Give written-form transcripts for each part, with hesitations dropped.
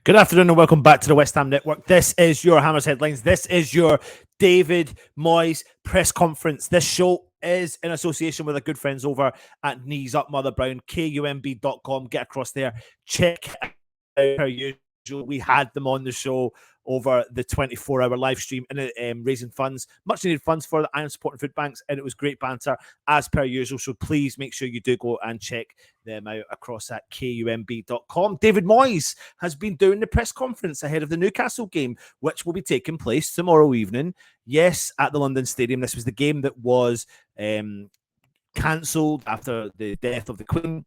Good afternoon and welcome back to the West Ham Network. This is your Hammers Headlines. This is your David Moyes press conference. This show is in association with our good friends over at Knees Up Mother Brown, kumb.com. Get across there. Check out per usual. We had them on the show over the 24-hour live stream and raising funds, much needed funds for the Iron Support and Food Banks, and it was great banter as per usual. So please make sure you do go and check them out across at kumb.com. David Moyes has been doing the press conference ahead of the Newcastle game, which will be taking place tomorrow evening. Yes, at the London Stadium. This was the game that was cancelled after the death of the Queen.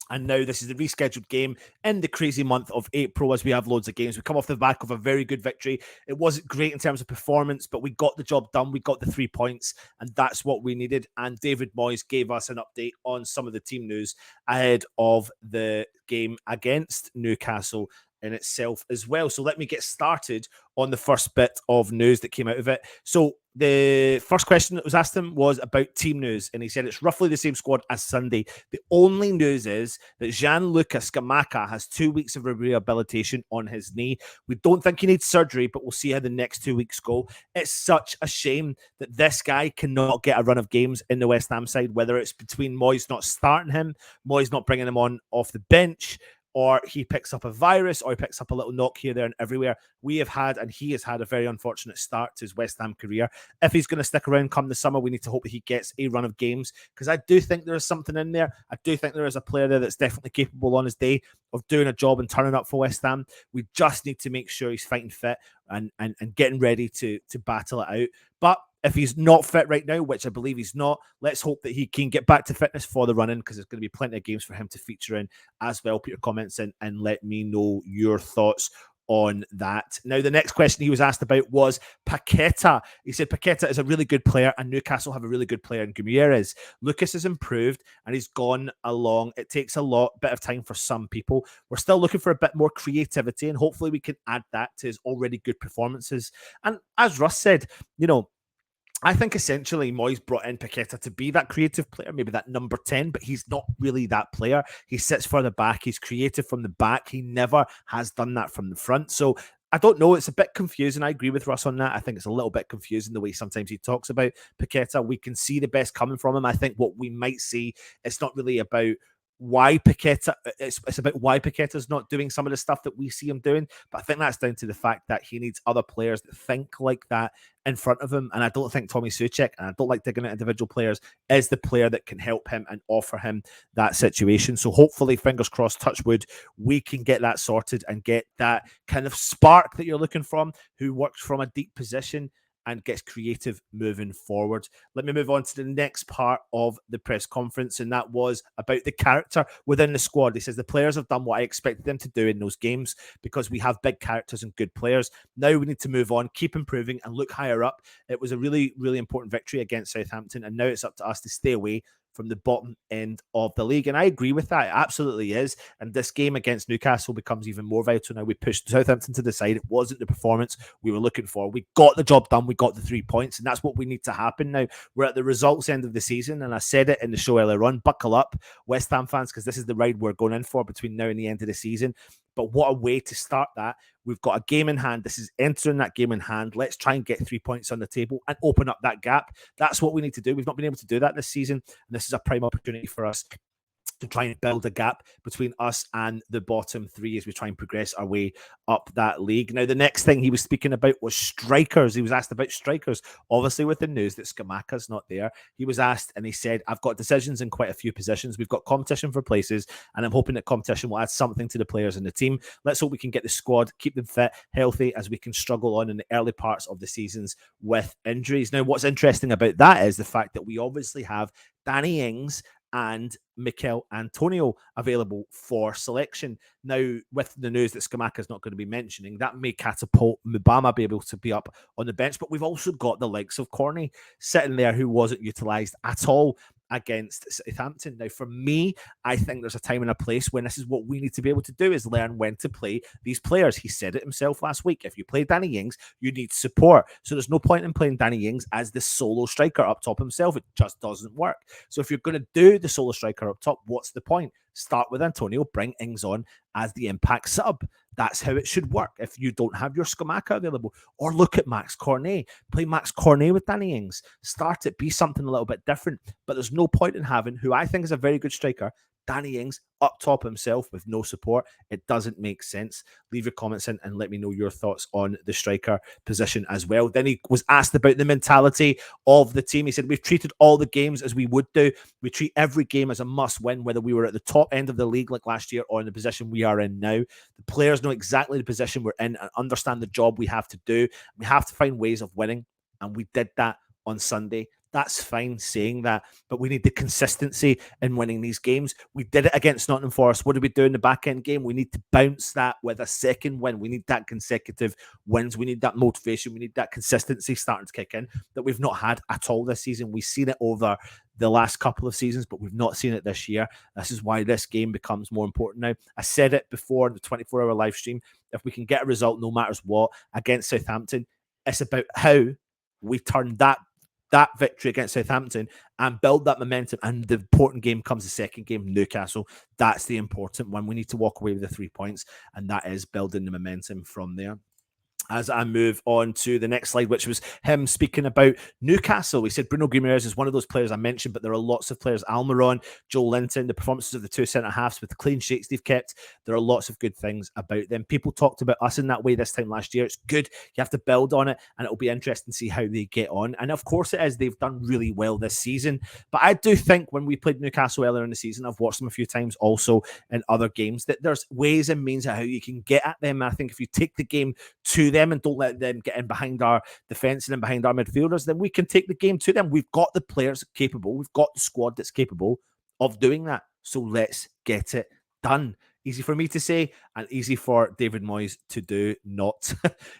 And now this is the rescheduled game in the crazy month of April as we have loads of games. We come off the back of a very good victory. It wasn't great in terms of performance, but we got the job done. We got the 3 points, and that's what we needed. And David Moyes gave us an update on some of the team news ahead of the game against Newcastle in itself as well. So let me get started on the first bit of news that came out of it. So the first question that was asked him was about team news, and he said it's roughly the same squad as Sunday. The only news is that Gianluca Scamacca has 2 weeks of rehabilitation on his knee. We don't think he needs surgery, but we'll see how the next 2 weeks go. It's such a shame that this guy cannot get a run of games in the West Ham side, whether it's between Moyes not starting him, Moyes not bringing him on off the bench, or he picks up a virus, or he picks up a little knock here, there, and everywhere. We have had, and he has had, a very unfortunate start to his West Ham career. If he's going to stick around come the summer, we need to hope that he gets a run of games, because I do think there is something in there. I do think there is a player there that's definitely capable on his day of doing a job and turning up for West Ham. We just need to make sure he's fighting fit and getting ready to battle it out. But if he's not fit right now, which I believe he's not, let's hope that he can get back to fitness for the run-in, because there's going to be plenty of games for him to feature in as well. Put your comments in and let me know your thoughts on that. Now, the next question he was asked about was Paqueta. He said Paqueta is a really good player and Newcastle have a really good player in Gutierrez. Lucas has improved and he's gone along. It takes a bit of time for some people. We're still looking for a bit more creativity, and hopefully we can add that to his already good performances. And as Russ said, I think essentially Moyes brought in Paqueta to be that creative player, maybe that number 10, but he's not really that player. He sits further back. He's creative from the back. He never has done that from the front. So I don't know. It's a bit confusing. I agree with Russ on that. I think it's a little bit confusing the way sometimes he talks about Paqueta. We can see the best coming from him. I think what we might see, it's not really about why Paqueta, it's about why Paqueta's not doing some of the stuff that we see him doing. But I think that's down to the fact that he needs other players that think like that in front of him. And I don't think Tommy Soucek, and I don't like digging at individual players, is the player that can help him and offer him that situation. So hopefully, fingers crossed, touch wood, we can get that sorted and get that kind of spark that you're looking from, who works from a deep position and gets creative moving forward. Let me move on to the next part of the press conference, and that was about the character within the squad. He says the players have done what I expected them to do in those games because we have big characters and good players. Now we need to move on, keep improving, and look higher up. It was a really, really important victory against Southampton, and now it's up to us to stay away from the bottom end of the league. And I agree with that. It absolutely is. And this game against Newcastle becomes even more vital now. We pushed Southampton to the side. It wasn't the performance we were looking for. We got the job done. We got the 3 points. And that's what we need to happen now. We're at the results end of the season. And I said it in the show earlier on, buckle up, West Ham fans, because this is the ride we're going in for between now and the end of the season. But what a way to start that. We've got a game in hand. This is entering that game in hand. Let's try and get 3 points on the table and open up that gap. That's what we need to do. We've not been able to do that this season. And this is a prime opportunity for us to try and build a gap between us and the bottom three as we try and progress our way up that league. Now, the next thing he was speaking about was strikers. He was asked about strikers. Obviously, with the news that Scamacca's not there, he was asked and he said, I've got decisions in quite a few positions. We've got competition for places, and I'm hoping that competition will add something to the players in the team. Let's hope we can get the squad, keep them fit, healthy, as we can struggle on in the early parts of the seasons with injuries. Now, what's interesting about that is the fact that we obviously have Danny Ings and Mikel Antonio available for selection. Now, with the news that Scamacca is not going to be mentioning, that may catapult Mubama be able to be up on the bench. But we've also got the likes of Corney sitting there who wasn't utilised at all against Southampton. Now, for me, I think there's a time and a place when this is what we need to be able to do, is learn when to play these players. He said it himself last week. If you play Danny Ings, you need support. So there's no point in playing Danny Ings as the solo striker up top himself. It just doesn't work. So if you're going to do the solo striker up top, what's the point? Start with Antonio, bring Ings on as the impact sub. That's how it should work. If you don't have your Scamacca available, or look at Max Cornet, play Max Cornet with Danny Ings, start it, be something a little bit different. But there's no point in having, who I think is a very good striker, Danny Ings up top himself with no support. It doesn't make sense. Leave your comments in and let me know your thoughts on the striker position as well. Then he was asked about the mentality of the team. He said, we've treated all the games as we would do. We treat every game as a must win, whether we were at the top end of the league like last year or in the position we are in now. The players know exactly the position we're in and understand the job we have to do. We have to find ways of winning, and we did that on Sunday. That's fine saying that, but we need the consistency in winning these games. We did it against Nottingham Forest. What did we do in the back end game? We need to bounce that with a second win. We need that consecutive wins. We need that motivation. We need that consistency starting to kick in that we've not had at all this season. We've seen it over the last couple of seasons, but we've not seen it this year. This is why this game becomes more important now. I said it before in the 24-hour live stream. If we can get a result, no matter what, against Southampton, it's about how we turn that victory against Southampton and build that momentum. And the important game comes the second game, Newcastle. That's the important one. We need to walk away with the 3 points, and that is building the momentum from there. As I move on to the next slide, which was him speaking about Newcastle. We said Bruno Guimaraes is one of those players I mentioned, but there are lots of players. Almiron, Joel Linton, the performances of the two centre-halves with the clean sheets they've kept. There are lots of good things about them. People talked about us in that way this time last year. It's good. You have to build on it, and it'll be interesting to see how they get on. And of course it is. They've done really well this season. But I do think when we played Newcastle earlier in the season, I've watched them a few times also in other games, that there's ways and means of how you can get at them. And I think if you take the game to them and don't let them get in behind our defence and in behind our midfielders, then we can take the game to them. We've got the players capable. We've got the squad that's capable of doing that. So let's get it done. Easy for me to say and easy for David Moyes to do not.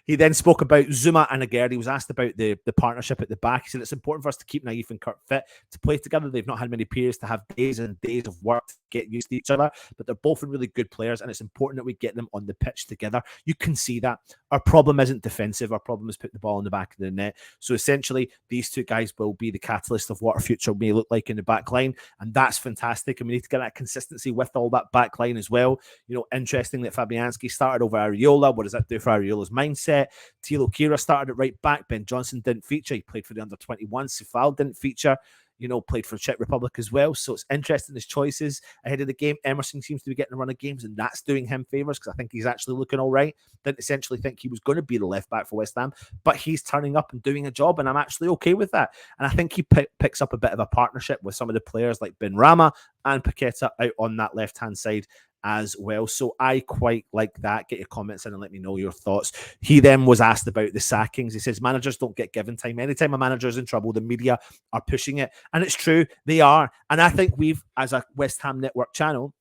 He then spoke about Zuma and Agar. He was asked about the partnership at the back. He said it's important for us to keep Naif and Kurt fit to play together. They've not had many periods to have days and days of work to get used to each other, but they're both really good players, and it's important that we get them on the pitch together. You can see that. Our problem isn't defensive. Our problem is putting the ball in the back of the net. So essentially, these two guys will be the catalyst of what our future may look like in the back line, and that's fantastic. And we need to get that consistency with all that back line as well. You know, interesting that Fabianski started over Areola. What does that do for Areola's mindset? Thilo Kehrer started at right back. Ben Johnson didn't feature. He played for the under-21. Sifal didn't feature. You know, played for the Czech Republic as well. So it's interesting his choices ahead of the game. Emerson seems to be getting a run of games, and that's doing him favours because I think he's actually looking all right. Didn't essentially think he was going to be the left back for West Ham, but he's turning up and doing a job, and I'm actually okay with that. And I think he picks up a bit of a partnership with some of the players like Ben Rama and Paqueta out on that left-hand side as well. So I quite like that. Get your comments in and let me know your thoughts. He then was asked about the sackings. He says managers don't get given time. Anytime a manager is in trouble, the media are pushing it. And it's true, they are. And I think we've, as a West Ham Network channel,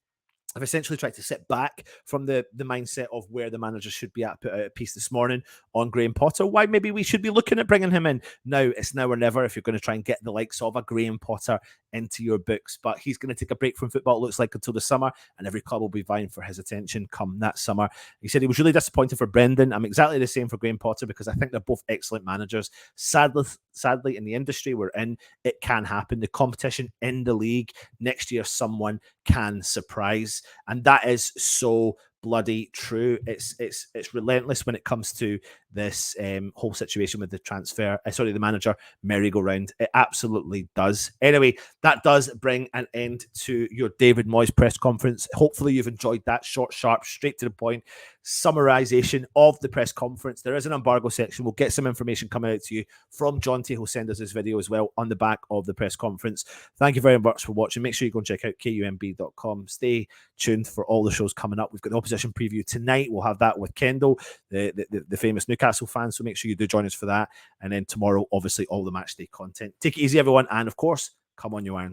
I've essentially tried to sit back from the mindset of where the manager should be at. Put out a piece this morning on Graham Potter. Why maybe we should be looking at bringing him in. Now, it's now or never if you're going to try and get the likes of a Graham Potter into your books. But he's going to take a break from football, it looks like, until the summer, and every club will be vying for his attention come that summer. He said he was really disappointed for Brendan. I'm exactly the same for Graham Potter because I think they're both excellent managers. Sadly, in the industry we're in, it can happen. The competition in the league next year, someone can surprise. And that is so bloody true. It's relentless when it comes to this whole situation with the the manager merry-go-round. It absolutely does. Anyway, that does bring an end to your David Moyes press conference. Hopefully you've enjoyed that short, sharp, straight to the point summarization of the press conference. There is an embargo section. We'll get some information coming out to you from John T, who'll send us this video as well on the back of the press conference. Thank you very much for watching. Make sure you go and check out kumb.com. Stay tuned for all the shows coming up. We've got the opposition preview tonight. We'll have that with Kendall, the famous Newcastle fan. So make sure you do join us for that. And then tomorrow, obviously, all the match day content. Take it easy, everyone. And of course, come on, you iron.